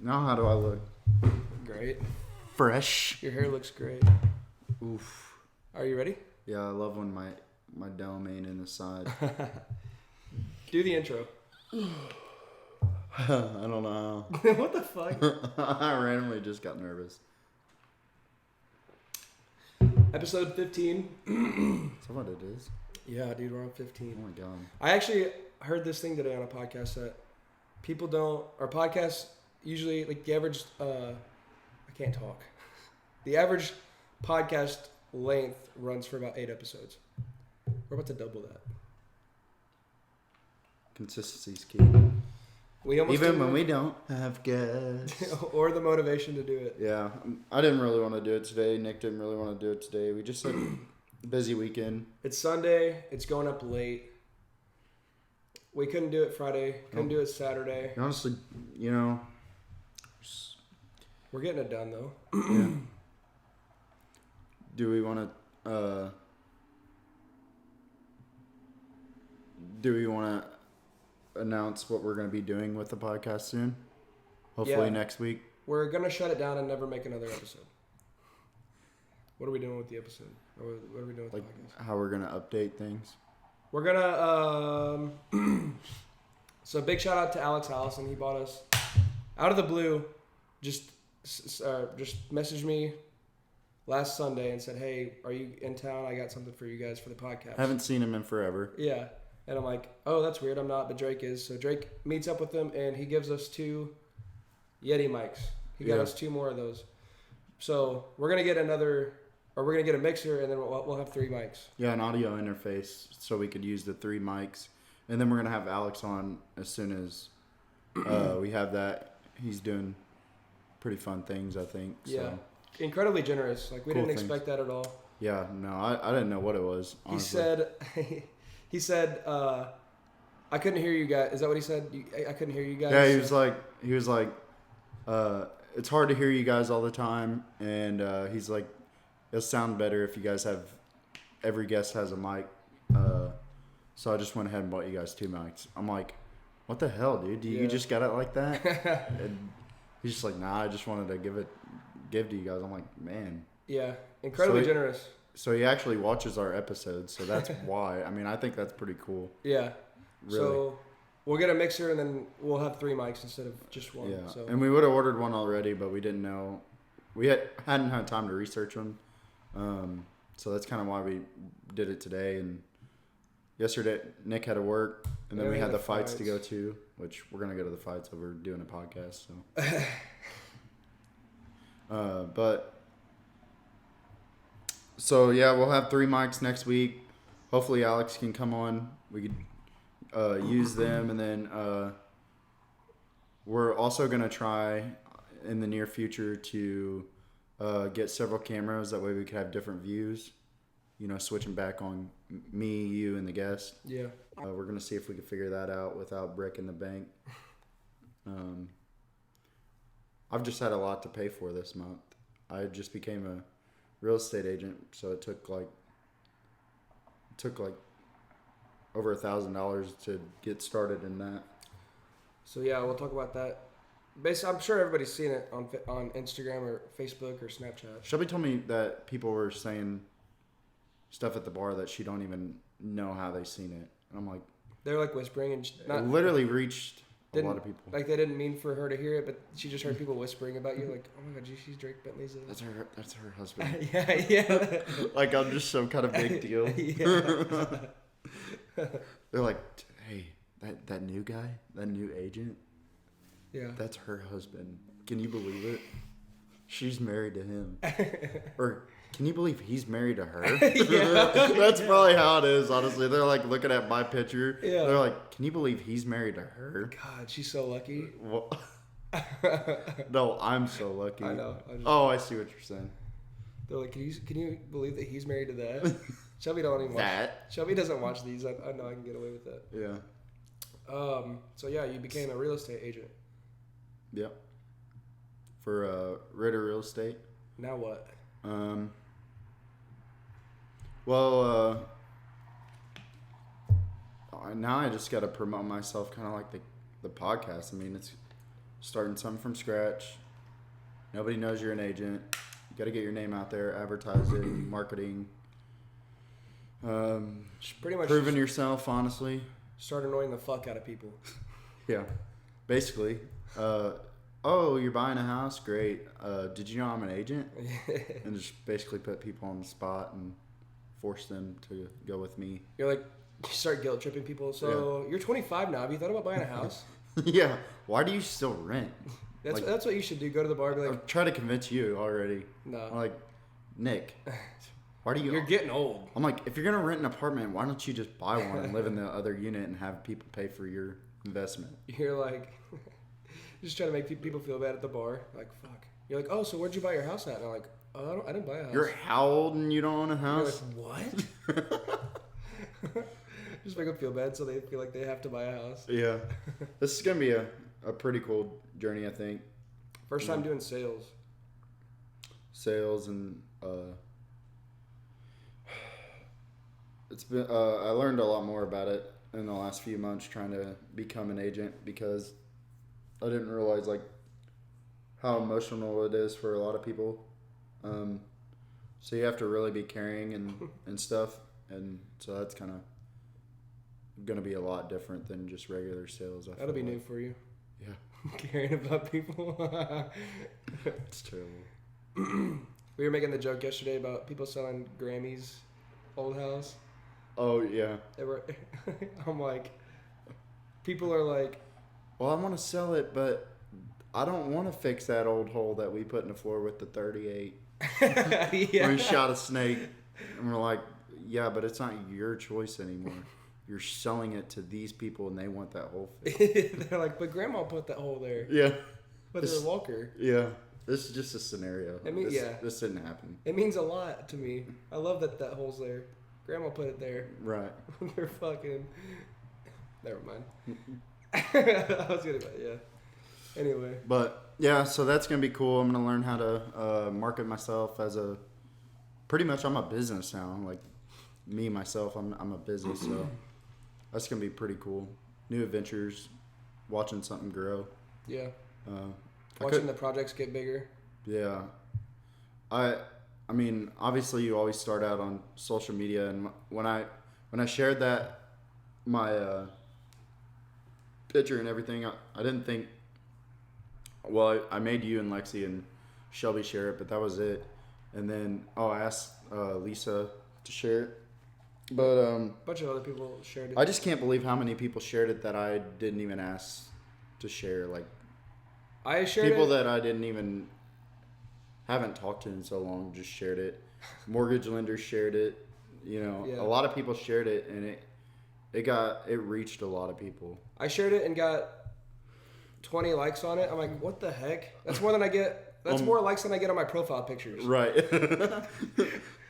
Now how do I look? Great. Fresh. Your hair looks great. Oof. Are you ready? Yeah, I love when my dome ain't in the side. Do the intro. I don't know What the fuck? I randomly just got nervous. Episode 15. Is that what it is? Yeah, dude, we're on Oh 15. my god. I actually heard this thing today on a podcast that people don't, or podcasts usually, like the average, I can't talk. The average podcast length runs for about 8 episodes. We're about to double that. Consistency's key. We almost Even when we don't have guests. or the motivation to do it. Yeah, I didn't really want to do it today. Nick didn't really want to do it today. We just had a busy weekend. It's Sunday. It's going up late. We couldn't do it Friday. Couldn't do it Saturday. Honestly, you know. We're getting it done though. Yeah. Do we want to? Do we want to announce what we're going to be doing with the podcast soon? Hopefully next week. We're gonna shut it down and never make another episode. What are we doing with the episode? Or what are we doing with Like the podcast? how we're going to update things. We're gonna so big shout out to Alex Allison. He bought us out of the blue. Just messaged me last Sunday and said, "Hey, are you in town? I got something for you guys for the podcast." Haven't seen him in forever. Yeah, and I'm like, "Oh, that's weird. I'm not, but Drake is." So Drake meets up with them and he gives us 2 Yeti mics. He got us 2 more of those. So we're gonna get we're gonna get a mixer and then we'll have 3 mics. Yeah, an audio interface so we could use the 3 mics. And then we're going to have Alex on as soon as we have that. He's doing pretty fun things, I think. So. Yeah. Incredibly generous. Like we Cool didn't things. expect that at all. Yeah, no, I didn't know what it was, honestly. He said, I couldn't hear you guys. Is that what he said? I couldn't hear you guys. Yeah, he was like, it's hard to hear you guys all the time. And he's like, it'll sound better if you guys have, every guest has a mic. So I just went ahead and bought you guys 2 mics. I'm like, what the hell, dude? You just got it like that? And he's just like, nah, I just wanted to give to you guys. I'm like, man. Yeah, incredibly generous. So he actually watches our episodes, so that's why. I mean, I think that's pretty cool. Yeah. Really. So we'll get a mixer and then we'll have 3 mics instead of just 1. Yeah, So. and we would have ordered one already, but we didn't know. We hadn't had time to research them. So that's kind of why we did it today. And yesterday, Nick had to work, and then we had the fights to go to, which we're going to go to the fights over doing a podcast. So yeah, we'll have 3 mics next week. Hopefully Alex can come on. We could use them, and then we're also going to try in the near future to get several cameras. That way we could have different views, you know, switching back on me, you, and the guest. Yeah. We're going to see if we can figure that out without breaking the bank. I've just had a lot to pay for this month. I just became a real estate agent, so it took like over $1,000 to get started in that. So yeah, we'll talk about that. Basically, I'm sure everybody's seen it on Instagram or Facebook or Snapchat. Shelby told me that people were saying stuff at the bar that she don't even know how they seen it. And I'm like... They're like whispering and... It literally reached a lot of people. Like they didn't mean for her to hear it, but she just heard people whispering about you like, oh my god, she's Drake Bentley's... That's her husband. yeah. Like I'm just some kind of big deal. They're like, hey, that new guy, that new agent... Yeah. That's her husband. Can you believe it? She's married to him. Or can you believe he's married to her? That's probably how it is, honestly. They're like looking at my picture. Yeah. They're like, can you believe he's married to her? God, she's so lucky. Well, no, I'm so lucky. I know. I see what you're saying. They're like, can you believe that he's married to that? Shelby don't even watch that. Shelby doesn't watch these. I know I can get away with that. Yeah. So yeah, you became a real estate agent. Yep. For Ritter Real Estate. Now what? Now I just got to promote myself, kind of like the podcast. I mean, it's starting something from scratch. Nobody knows you're an agent. You got to get your name out there, advertising, marketing, Pretty much proving yourself, honestly. start annoying the fuck out of people. Yeah, basically. Oh, you're buying a house? Great. Did you know I'm an agent? And just basically put people on the spot and force them to go with me. You're like, you start guilt tripping people. So you're 25 now. Have you thought about buying a house? Yeah. Why do you still rent? That's what you should do. Go to the bar and be like, I'm trying to convince you already. no. I'm like, Nick, why do you... You're getting old. I'm like, if you're going to rent an apartment, why don't you just buy one and live in the other unit and have people pay for your investment? You're like, just trying to make people feel bad at the bar. Like, fuck. You're like, oh, so where'd you buy your house at? And I'm like, oh, I didn't buy a house. You're how old and you don't own a house? You're like, what? Just make them feel bad so they feel like they have to buy a house. Yeah. This is going to be a pretty cool journey, I think. First time doing sales. Sales and it's been I learned a lot more about it in the last few months trying to become an agent because I didn't realize like how emotional it is for a lot of people. So you have to really be caring and stuff, and so that's kind of going to be a lot different than just regular sales. That'll be new for you. Yeah. Caring about people. It's terrible. We were making the joke yesterday about people selling Grammy's old house. Oh, yeah. I'm like, people are like, well, I want to sell it, but I don't want to fix that old hole that we put in the floor with the 38. yeah. Where we shot a snake. And we're like, yeah, but it's not your choice anymore. You're selling it to these people and they want that hole fixed. They're like, but Grandma put that hole there. Yeah. But they're a walker. Yeah. This is just a scenario. This didn't happen. It means a lot to me. I love that hole's there. Grandma put it there. Right. They're fucking... Never mind. I was gonna... Yeah. Anyway. But, yeah, so that's going to be cool. I'm going to learn how to market myself as a... Pretty much, I'm a business now. Like, me, myself, I'm a business, so... That's going to be pretty cool. New adventures. Watching something grow. Yeah. Watching the projects get bigger. Yeah. I mean, obviously you always start out on social media, and when I shared that, my picture and everything, I didn't think, well, I made you and Lexi and Shelby share it, but that was it. And then, I asked Lisa to share it. But a bunch of other people shared it. I just can't believe how many people shared it that I didn't even ask to share. Like, I shared people it. that I haven't talked to in so long just shared it. Mortgage lenders shared it. You know, Yeah. A lot of people shared it, and it reached a lot of people. I shared it and got 20 likes on it. I'm like, what the heck? That's more than I get. That's more likes than I get on my profile pictures. Right.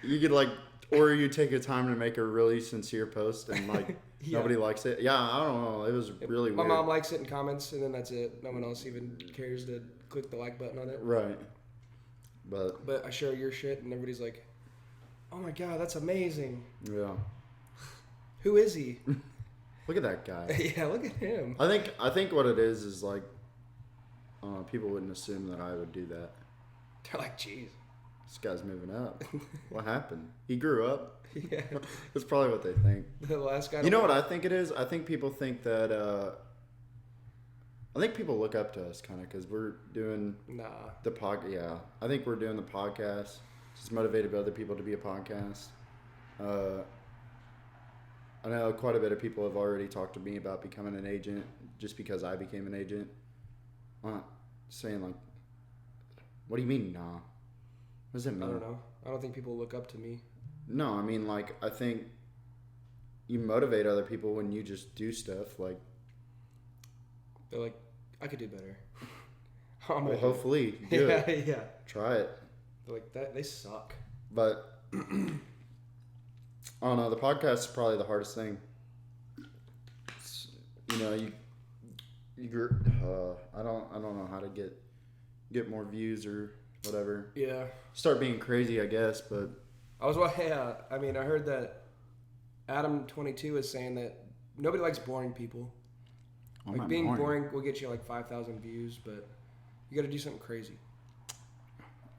You could or you take a time to make a really sincere post and Yeah. nobody likes it. Yeah, I don't know. It was really My weird. mom likes it in comments, and then that's it. No one else even cares to click the like button on it. Right. But I share your shit, and everybody's like, oh my God, that's amazing. yeah. Who is he? Look at that guy. Yeah, look at him. I think what it is like people wouldn't assume that I would do that. They're like, jeez. This guy's moving up. What happened? He grew up. Yeah. That's probably what they think. The last guy. You know what I think it is? I think people think that. I think people look up to us kind of because we're doing the podcast. Yeah, I think we're doing the podcast. Just motivated by other people to be a podcast. I know quite a bit of people have already talked to me about becoming an agent just because I became an agent. I'm not saying what do you mean, nah? What does it mean? I don't know. I don't think people look up to me. No, I mean, I think you motivate other people when you just do stuff. They're like, I could do better. Well, hopefully, do it. Yeah. Try it. They're like, that they suck. But, I don't know, the podcast is probably the hardest thing. You know, I don't know how to get more views or whatever. Yeah. Start being crazy, I guess, but... I heard that Adam22 is saying that nobody likes boring people. Like being boring will get you like 5,000 views, but you got to do something crazy.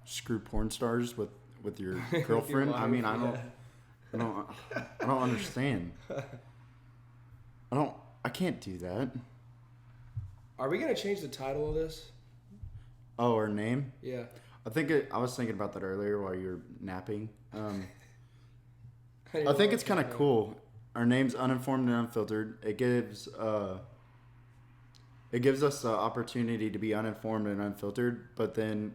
Screw porn stars with your girlfriend. Wife, I mean, I don't understand. I can't do that. Are we gonna change the title of this? Oh, our name? Yeah. I was thinking about that earlier while you were napping. I think it's kind of cool. Our name's Uninformed and Unfiltered. It gives us the opportunity to be uninformed and unfiltered, but then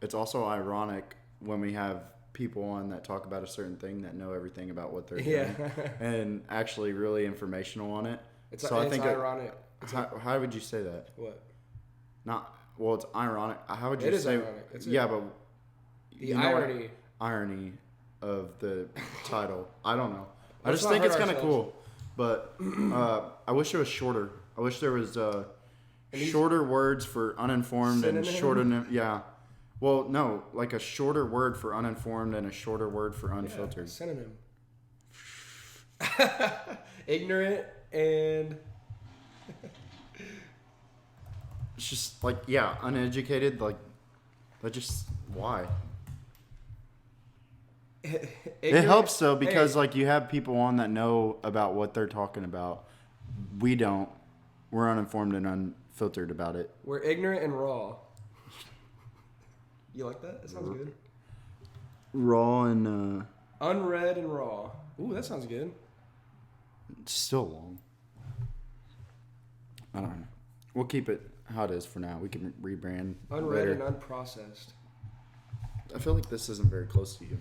it's also ironic when we have people on that talk about a certain thing that know everything about what they're doing and actually really informational on it. It's ironic. How would you say that? What? Well, it's ironic. How would you say? It is say? ironic. But the irony. Irony of the title. I don't know. I just think it's kind of cool, but I wish it was shorter. I wish there was shorter words for uninformed and shorter. Yeah. Well, no, like a shorter word for uninformed and a shorter word for unfiltered. Yeah, synonym. Ignorant and. It's just like uneducated. Like, that just why? It helps though because like you have people on that know about what they're talking about. We don't. We're uninformed and unfiltered about it. We're ignorant and raw. You like that? That sounds good. Raw and unread and raw. Ooh, that sounds good. It's still long. I don't know. We'll keep it how it is for now. We can rebrand. Unread and unprocessed. I feel like this isn't very close to you.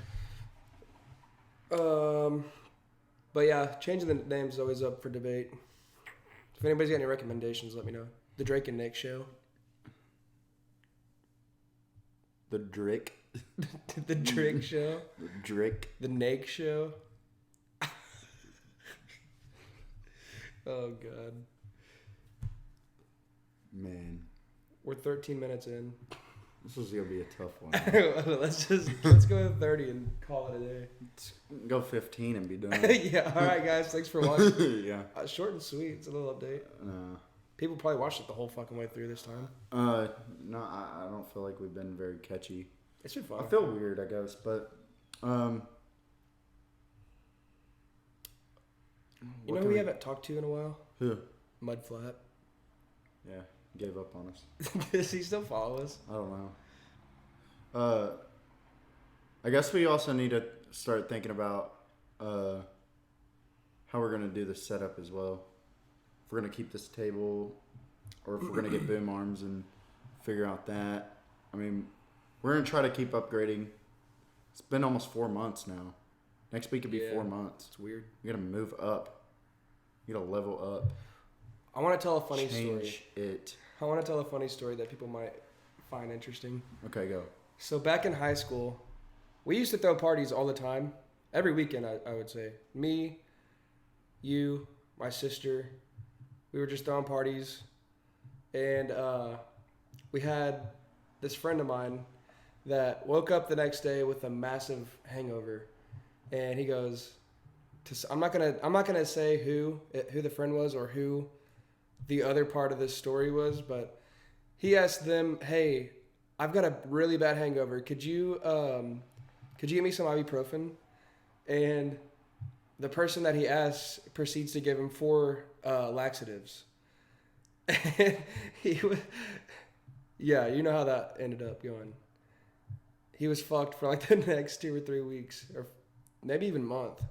But yeah, changing the name is always up for debate. If anybody's got any recommendations, let me know. The Drake and Nick Show. The Drake. The Drake Show. The Drake. The Nake Show. Oh God. Man. We're 13 minutes in. This is gonna be a tough one. let's go to 30 and call it a day. Let's go 15 and be done. Yeah. All right, guys. Thanks for watching. Yeah. Short and sweet. It's a little update. People probably watched it the whole fucking way through this time. No, I don't feel like we've been very catchy. It's been fun. I feel weird, I guess, but you know who we haven't talked to in a while? Who? Mudflap. Yeah, gave up on us. Does he still follow us? I don't know. I guess we also need to start thinking about how we're gonna do the setup as well. If we're gonna keep this table, or if we're gonna get boom arms and figure out that. I mean, we're gonna try to keep upgrading. It's been almost 4 months now. Next week could be 4 months. It's weird. You gotta move up. You gotta level up. I want to tell a funny story. Change it. I want to tell a funny story that people might find interesting. Okay, go. So back in high school, we used to throw parties all the time. Every weekend, I would say. Me, you, my sister, we were just throwing parties. And we had this friend of mine that woke up the next day with a massive hangover. And he goes, I'm not gonna say who the friend was or who the other part of this story was, but he asked them, "Hey, I've got a really bad hangover. Could you give me some ibuprofen?" And the person that he asked proceeds to give him 4 laxatives. And he was, yeah, you know how that ended up going. He was fucked for like the next 2 or 3 weeks, or maybe even month.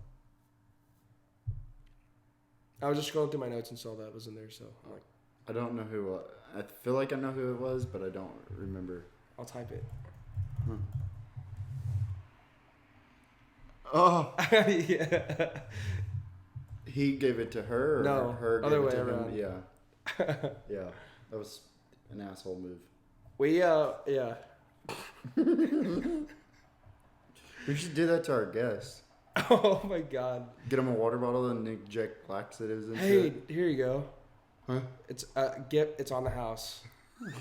I was just scrolling through my notes and saw that was in there, so I'm like, I don't know who. I feel like I know who it was, but I don't remember. I'll type it. Huh. Oh, yeah. He gave it to her, or no, her other gave way it to around. him? Yeah, yeah. That was an asshole move. We yeah. We should do that to our guests. Oh my God. Get them a water bottle and inject laxatives into Hey, it. here you go. Huh? It's it's on the house.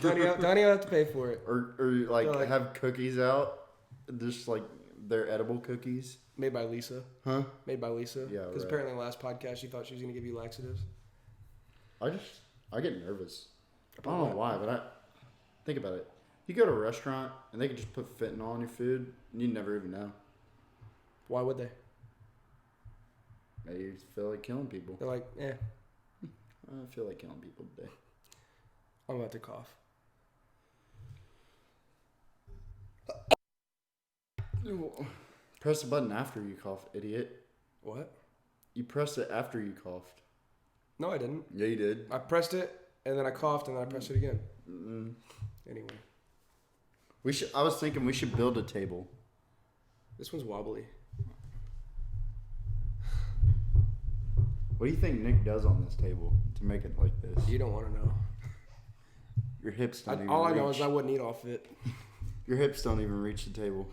Don't even have to pay for it. Or like have cookies out, just like they're edible cookies. Made by Lisa. Huh? Made by Lisa. Yeah. Because apparently in the last podcast she thought she was gonna give you laxatives. I just I get nervous. I don't know why, but I think about it. You go to a restaurant and they can just put fentanyl on your food, and you never even know. Why would they? Maybe you feel like killing people. They're like, I feel like killing people today. I'm about to cough. Press the button after you cough, idiot. What? You pressed it after you coughed. No, I didn't. Yeah, you did. I pressed it, and then I coughed, and then I pressed it again. Mm-mm. Anyway. I was thinking we should build a table. This one's wobbly. What do you think Nick does on this table to make it like this? You don't want to know. Your hips don't even All I reach. know is I wouldn't eat off it. Your hips don't even reach the table.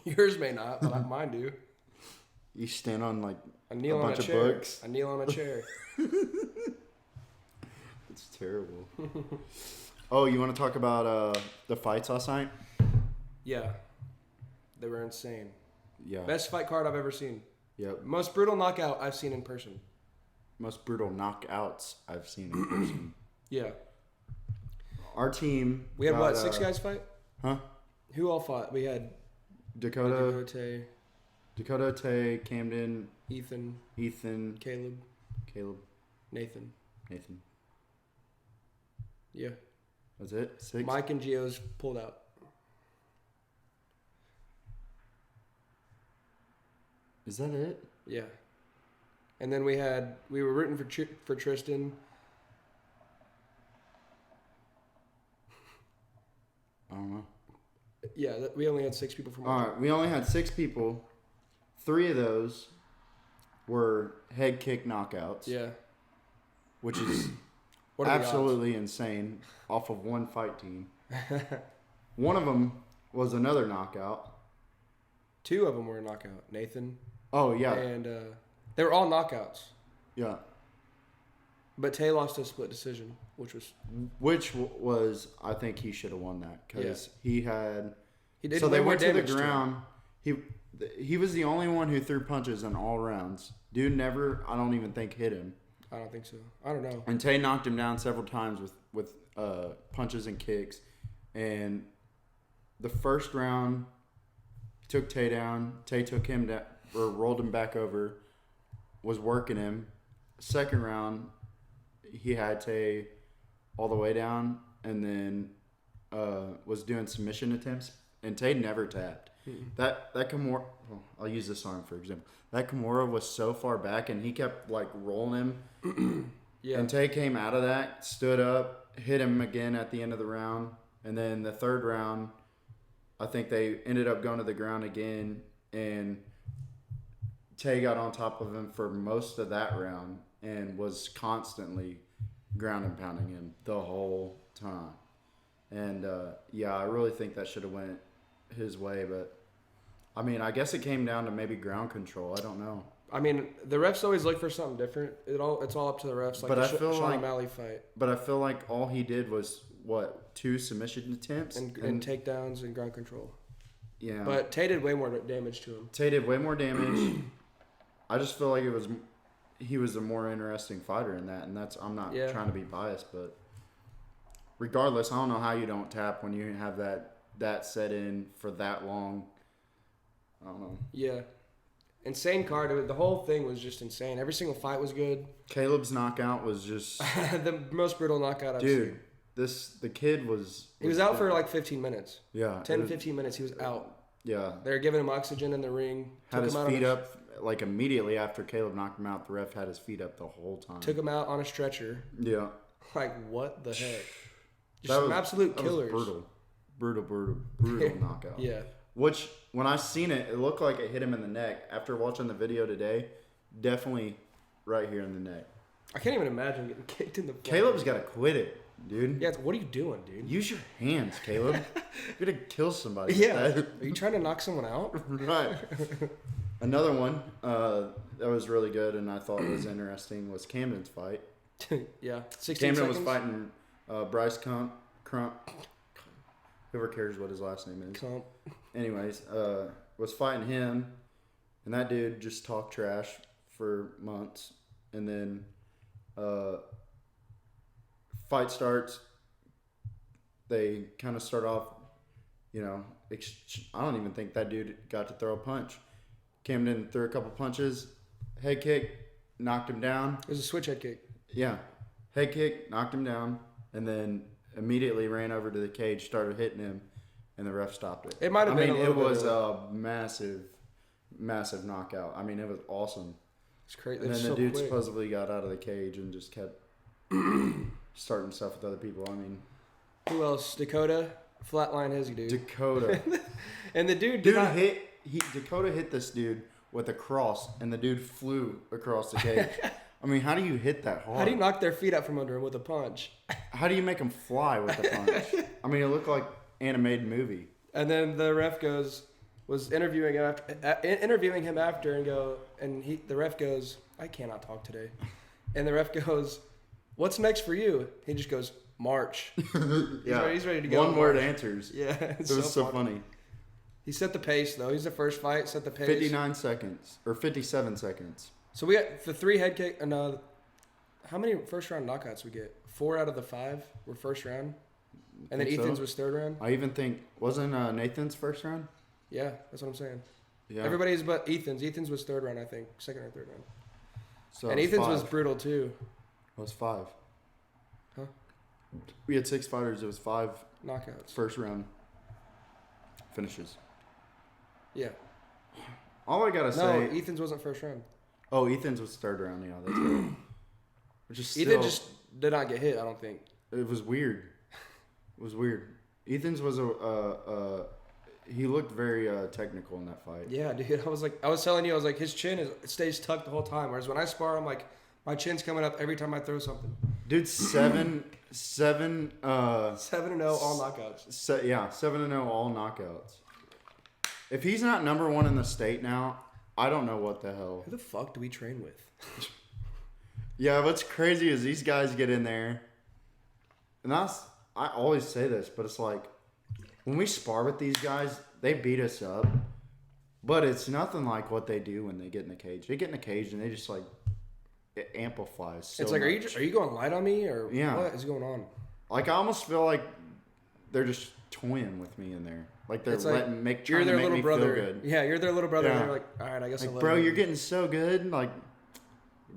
Yours may not, but mine do. You stand on like I kneel a on bunch a of chair. books. I kneel on a chair. It's terrible. Oh, you want to talk about the fights last night? Yeah. They were insane. Yeah. Best fight card I've ever seen. Yep. Most brutal knockout I've seen in person. Most brutal knockouts I've seen in person. Yeah. Our team. We had what, 6 guys fight? Huh? Who all fought? We had Dakota, Tay, Camden, Ethan, Caleb, Nathan. Yeah. That's it? 6? Mike and Gio's pulled out. Is that it? Yeah. And then we were rooting for Tristan. I don't know. Yeah, we only had 6 people from. All right, we only had 6 people. 3 of those were head kick knockouts. Yeah. Which is absolutely insane off of one fight team. One of them was another knockout. 2 of them were a knockout. Nathan. Oh, yeah. And they were all knockouts. Yeah. But Tay lost a split decision, which was I think he should have won that because he did. He So they went to the ground. He was the only one who threw punches in all rounds. Dude never, I don't even think, hit him. I don't think so. I don't know. And Tay knocked him down several times with punches and kicks. And the first round took Tay down. Tay took him down, or rolled him back over, was working him. Second round, he had Tay all the way down, and then was doing submission attempts. And Tay never tapped. Mm-mm. That Kimura, I'll use this arm for example. That Kimura was so far back, and he kept like rolling him. Yeah. And Tay came out of that, stood up, hit him again at the end of the round, and then the third round, I think they ended up going to the ground again, and Tay got on top of him for most of that round and was constantly ground and pounding him the whole time. And I really think that should have went his way, but I mean, I guess it came down to maybe ground control. I don't know. I mean, the refs always look for something different. It's all up to the refs. Like But the I feel Sean like- O'Malley fight But I feel like all he did was 2 submission attempts and takedowns and ground control. yeah. But Tay did way more damage to him. Tay did way more damage. I just feel like he was a more interesting fighter in that, and I'm not trying to be biased, but regardless, I don't know how you don't tap when you have that set in for that long. I don't know. Yeah. Insane card. The whole thing was just insane. Every single fight was good. Caleb's knockout was just The most brutal knockout I've seen. The kid was He was out for like 15 minutes. yeah 15 minutes. He was out. yeah They were giving him oxygen in the ring. had his feet up like immediately after Caleb knocked him out. The ref had his feet up the whole time. Took him out on a stretcher. Yeah, Like, what the heck? Just that some was, absolute that killers. was brutal knockout. Yeah. Which, when I seen it, it looked like it hit him in the neck. After watching the video today, definitely right here in the neck. I can't even imagine getting kicked in the face. Caleb's got to quit it, dude. Yeah, what are you doing, dude? Use your hands, Caleb. You're going to kill somebody. Yeah. with that. Are you trying to knock someone out? Right. Another one that was really good and I thought was interesting was Camden's fight. Yeah. 16 Camden seconds. was fighting Bryce Crump. Whoever cares what his last name is. Comp. Anyways, was fighting him, and that dude just talked trash for months, and then Fight starts. They kind of start off, I don't even think that dude got to throw a punch. Camden threw a couple punches, head kick, knocked him down. It was a switch head kick. Yeah, head kick, knocked him down, and then immediately ran over to the cage, started hitting him, and the ref stopped it. It might have been a little it was bit a massive knockout. I mean, it was awesome. It's crazy. And then it's the so dude quick. supposedly got out of the cage and just kept starting stuff with other people. I mean, Who else? Dakota flatline his dude. Dakota. And the dude Dakota hit this dude with a cross, and the dude flew across the cage. I mean, how do you hit that hard? How do you knock their feet out from under him with a punch? How do you make them fly with a punch? I mean, it looked like animated movie. And then the ref was interviewing him after, the ref goes, I cannot talk today. And the ref goes, what's next for you? He just goes, March. Yeah, he's ready to go. One word answers. Yeah, it was so funny. He set the pace though. He's the first fight, set the pace. 59 seconds or 57 seconds. So we got the 3 head kick. How many first round knockouts we get? 4 out of the 5 were first round, and then Ethan's was third round. I even think wasn't Nathan's first round. Yeah, that's what I'm saying. Yeah. Everybody's but Ethan's. Ethan's was third round, I think, second or third round. So and Ethan's was brutal too. It was 5. Huh? We had 6 fighters. It was 5 knockouts. First round finishes. Yeah. All I gotta say. No, Ethan's wasn't first round. Oh, Ethan's was third round. Yeah, that's right. Which is still, Ethan just did not get hit. I don't think. It was weird. It was weird. Ethan's was he looked very technical in that fight. Yeah, dude. I was telling you, his chin stays tucked the whole time. Whereas when I spar, I'm like, my chin's coming up every time I throw something. Dude, 7-0 all knockouts. 7-0 all knockouts. If he's not number 1 in the state now, I don't know what the hell. Who the fuck do we train with? Yeah, what's crazy is these guys get in there, and I always say this, but it's like when we spar with these guys, they beat us up, but it's nothing like what they do when they get in the cage. They get in the cage and they just like it amplifies. So it's like, much. are you going light on me or yeah. What is going on? Like I almost feel like they're just toying with me in there. Like they're trying to make me feel good. Yeah, you're their little brother. Yeah. And they're like, all right, I guess. Like, bro, you're getting so good. Like,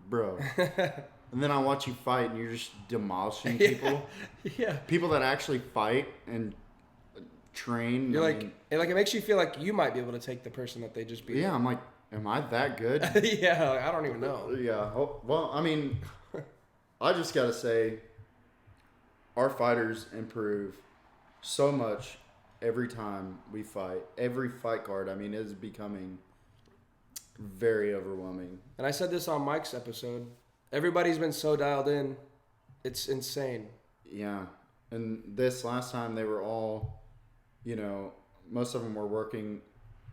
bro. And then I watch you fight, and you're just demolishing people. Yeah. People that actually fight and train. You're it makes you feel like you might be able to take the person that they just beat. Yeah, I'm like, am I that good? Yeah, I don't even know. Yeah. Well, I mean, I just gotta say, our fighters improve so much every time we fight. Every fight card, I mean, is becoming very overwhelming. And I said this on Mike's episode. Everybody's been so dialed in. It's insane. Yeah. And this last time, they were all, most of them were working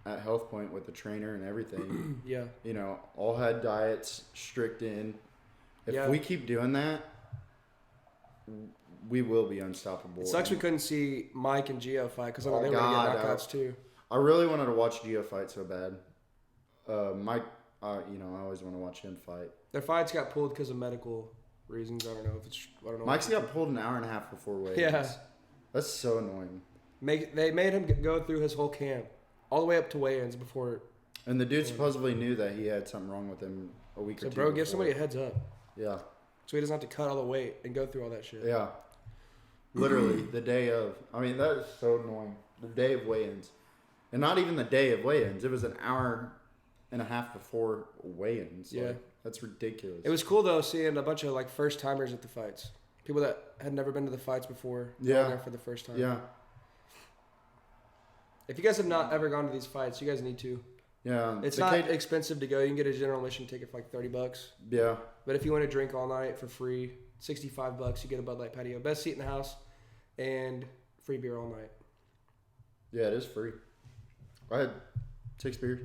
at Health Point with the trainer and everything. Yeah. All had diets strict in. If we keep doing that, we will be unstoppable. It sucks we couldn't see Mike and Gio fight because I know they were going to get knockouts too. I really wanted to watch Gio fight so bad. Mike, I always want to watch him fight. Their fights got pulled because of medical reasons. I don't know. Mike's got pulled an hour and a half before weigh-ins. Yeah. That's so annoying. They made him go through his whole camp, all the way up to weigh-ins before. And the dude supposedly knew that he had something wrong with him a week or two. So, bro, before. give somebody a heads up. Yeah. So he doesn't have to cut all the weight and go through all that shit. Yeah. Literally, the day of. I mean, that is so annoying. The day of weigh-ins. And not even the day of weigh-ins. It was an hour and a half before weigh-ins. Yeah. Like, that's ridiculous. It was cool, though, seeing a bunch of, first-timers at the fights. People that had never been to the fights before. Yeah. There for the first time. Yeah. If you guys have not ever gone to these fights, you guys need to. Yeah. It's not expensive to go. You can get a general admission ticket for $30. Yeah. But if you want to drink all night for free, $65, you get a Bud Light patio. Best seat in the house and free beer all night. Yeah, it is free. I had 6 beers.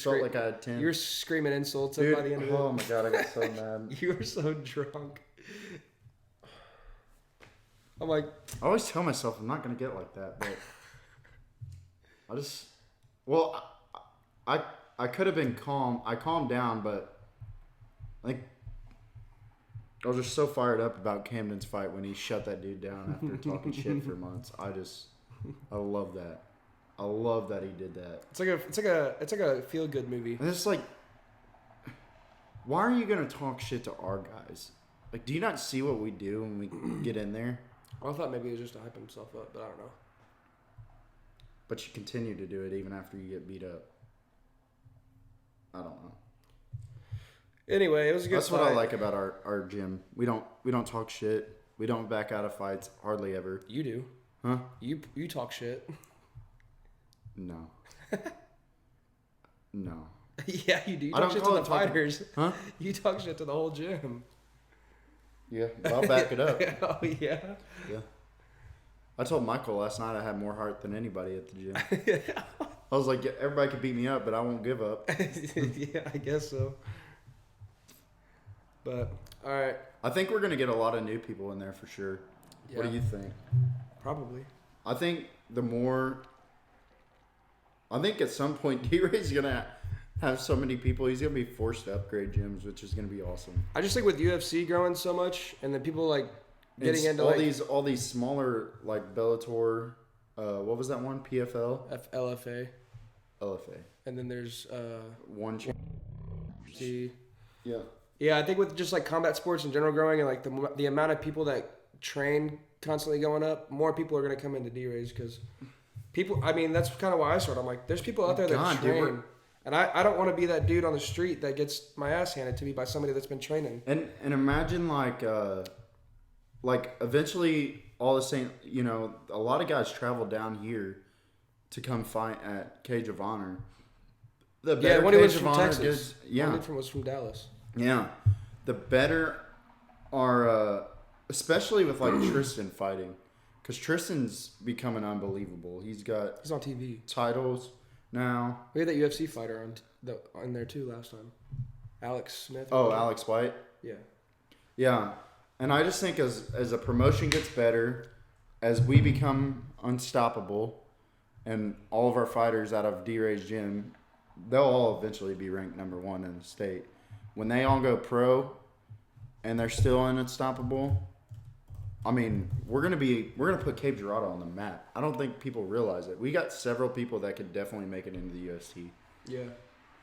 Felt like I had 10. You were screaming insults Dude, by the end of it. Oh my god, I got so mad. You were so drunk. I'm like, I always tell myself I'm not gonna get like that, but I could have been calm. I calmed down, but like I was just so fired up about Camden's fight when he shut that dude down after talking shit for months. I love that. I love that he did that. It's like a feel good movie. And it's like, why are you gonna talk shit to our guys? Like, do you not see what we do when we get in there? I thought maybe it was just to hype himself up, but I don't know. But you continue to do it even after you get beat up. I don't know. Anyway, it was a good That's fight. what I like about our gym. We don't talk shit. We don't back out of fights hardly ever. You do. Huh? You talk shit. No. No. Yeah, you do. You I talk don't shit to call the it talking- fighters. Huh? You talk shit to the whole gym. Yeah, I'll back it up. Oh yeah. Yeah. I told Michael last night I had more heart than anybody at the gym. I was like, yeah, everybody can beat me up, but I won't give up. Yeah, I guess so. But all right. I think we're gonna get a lot of new people in there for sure. Yeah. What do you think? Probably. I think I think at some point D-Ray's gonna have so many people, he's gonna be forced to upgrade gyms, which is gonna be awesome. I just think with UFC growing so much, and then people like getting into all these smaller like Bellator, what was that one? PFL, LFA, LFA, and then there's one. Yeah. Yeah, I think with just like combat sports in general growing and like the amount of people that train constantly going up, more people are going to come into D-Rays because people, I mean, that's kind of why I started. I'm like, there's people out there that train. And I don't want to be that dude on the street that gets my ass handed to me by somebody that's been training. And imagine like eventually all the same, you know, a lot of guys travel down here to come fight at Cage of Honor. When he was from Texas. One was from Dallas. Yeah, the better are, especially with like Tristan fighting, because Tristan's becoming unbelievable. He's on TV titles now. We had that UFC fighter on there too last time, Alex Smith. Alex White. Yeah, and I just think as a promotion gets better, as we become unstoppable, and all of our fighters out of D-Ray's gym, they'll all eventually be ranked number 1 in the state. When they all go pro and they're still unstoppable, I mean, we're gonna put Cape Girardeau on the map. I don't think people realize it. We got several people that could definitely make it into the UFC. Yeah.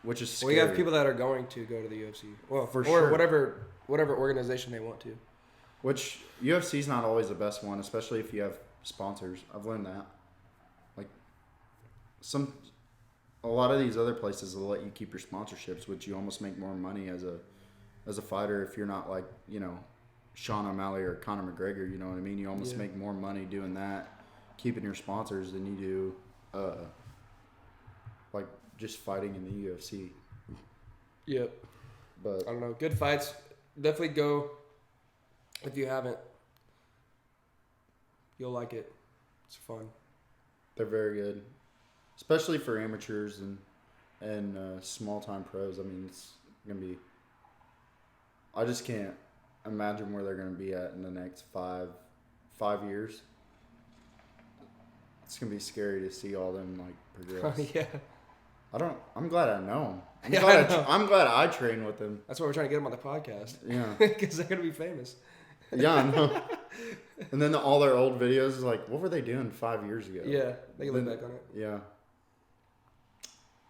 Which is scary. We have people that are going to go to the UFC. Well, for sure. Or whatever organization they want to. Which UFC's not always the best one, especially if you have sponsors. I've learned that. Like a lot of these other places will let you keep your sponsorships, which you almost make more money as a fighter if you're not like, you know, Sean O'Malley or Conor McGregor, you know what I mean? You almost make more money doing that, keeping your sponsors, than you do like just fighting in the UFC. Yep. But I don't know. Good fights. Definitely go if you haven't. You'll like it. It's fun. They're very good. Especially for amateurs and small time pros. I mean, it's gonna be. I just can't imagine where they're gonna be at in the next five years. It's gonna be scary to see all them like progress. Yeah. I'm glad I know them. I'm I glad I train with them. That's why we're trying to get them on the podcast. Yeah. Because they're gonna be famous. Yeah, I know. And then all their old videos is like, what were they doing 5 years ago? Yeah, they can look back on it. Yeah.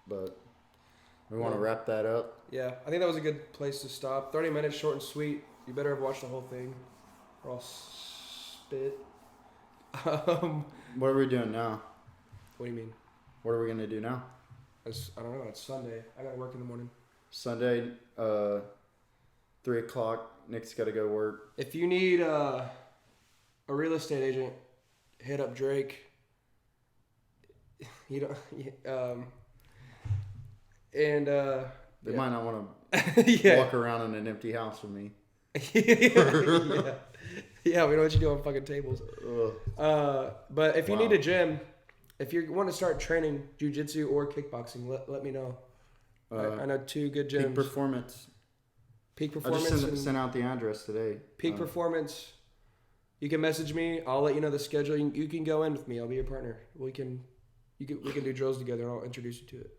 But we want to wrap that up. Yeah, I think that was a good place to stop. 30 minutes, short and sweet. You better have watched the whole thing, or I'll spit. What are we doing now? What do you mean? What are we going to do now? I don't know. It's Sunday. I got to work in the morning. Sunday, 3 o'clock. Nick's got to go work. If you need a real estate agent, hit up Drake. You don't. They might not want to walk around in an empty house with me. Yeah, we know what you do on fucking tables. But if you need a gym, if you want to start training jiu-jitsu or kickboxing, let me know. I know 2 good gyms. Peak Performance. I just sent out the address today. Peak Performance. You can message me. I'll let you know the schedule. You can go in with me. I'll be your partner. We can do drills together. I'll introduce you to it.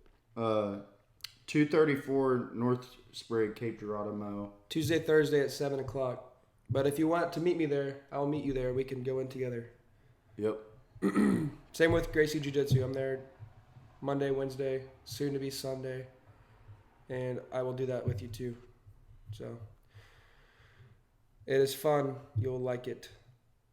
234 North Sprague, Cape Girardeau, Mo. Tuesday, Thursday at 7 o'clock. But if you want to meet me there, I'll meet you there. We can go in together. Yep. Same with Gracie Jiu-Jitsu. I'm there Monday, Wednesday, soon to be Sunday. And I will do that with you too. So it is fun. You'll like it.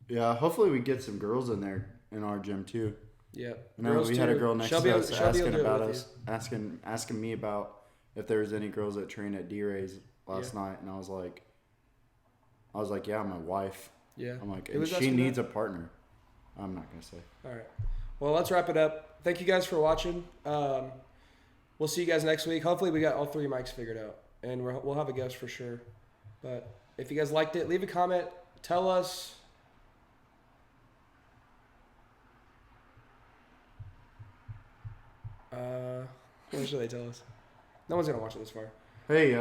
Yeah, hopefully we get some girls in there in our gym too. Yeah. No, we had a girl next to us asking about you. us, asking me about if there was any girls that train at D-Ray's last night, and I was like, yeah, my wife. Yeah. I'm like, and she needs a partner. I'm not gonna say. All right. Well, let's wrap it up. Thank you guys for watching. We'll see you guys next week. Hopefully, we got all 3 mics figured out, and we'll have a guest for sure. But if you guys liked it, leave a comment. Tell us. What should they tell us? No one's gonna watch it this far. Hey,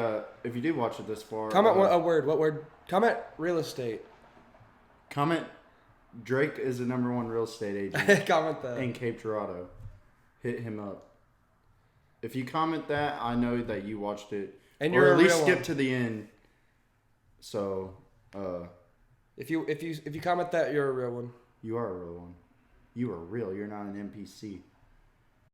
if you do watch it this far, comment a word. What word? Comment real estate. Comment Drake is the #1 real estate agent. Comment that. In Cape Girardeau. Hit him up. If you comment that, I know that you watched it. And or you're at least real skip one. to the end. So, if you comment that, you're a real one. You are a real one. You are real. You're not an NPC.